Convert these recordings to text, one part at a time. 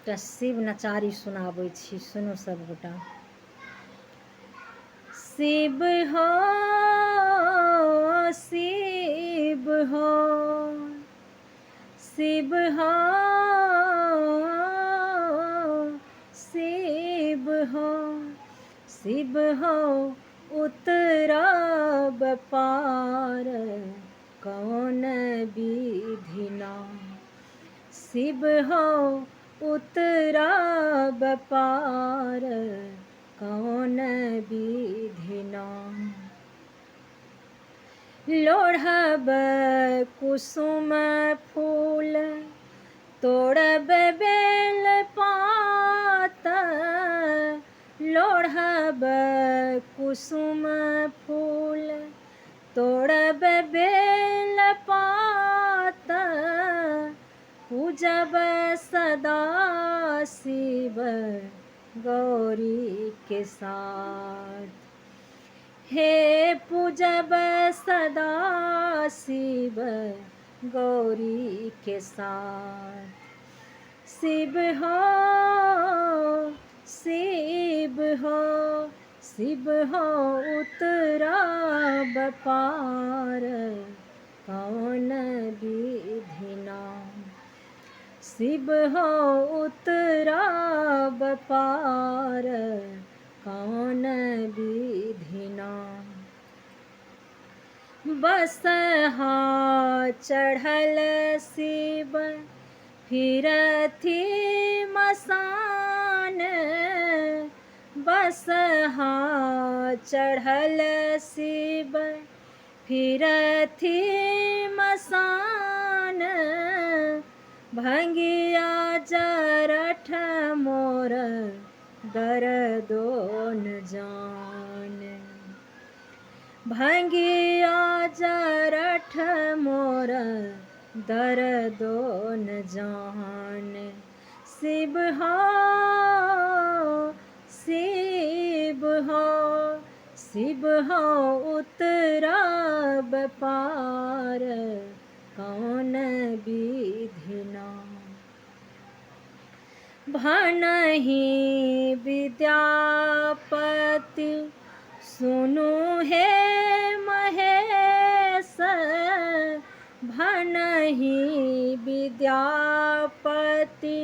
एकटा शिव नचारी सुनाबै छी, सुनू सब गोटा। शिव हो शिव हो शिव हो शिव हो शिव हो उतरब पार कौन विधि नाम। शिव हो उतरब पार कौन विधि नाम। लोढ़ब कुसुम फूल तोड़ब बेल पात। लोढ़ब कुसुम फूल तोड़ब बेल पात। पूजब सदा शिव गौरी के साथ। हे पूजब सदा शिव गौरी के साथ। शिव हो शिव हो शिव हो उतरब पार कौन विधि नाम। शिव हो उतरब पार कौन विधि नाम। बसहा चढ़ल शिव फिरथि मसान। बसहा चढ़ल शिव फिरथि मसान। भंगिया जरठ मोर दर्दो न जान। भंगिया जरठ मोर दर्दो न जान। शिव हो शिव हो शिव हो उतरब पार कौन विधि नाम। भनहि विद्यापति सुनु हे महेश। भनहि विद्यापति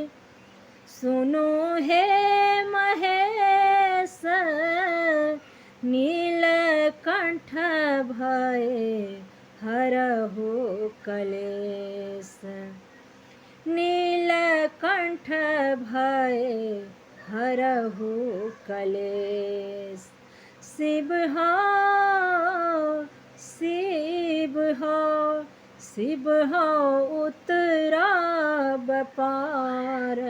सुनु हे महेश। नीलकंठ भये हरहु कलेश। नीलकंठ भये हरहु कलेश। शिव हो शिव हो शिव हो उतरब पार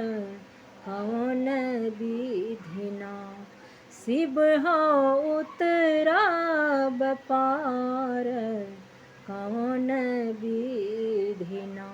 कौन विधि नाम। शिव हो उतरब पार कौन विधि नाम।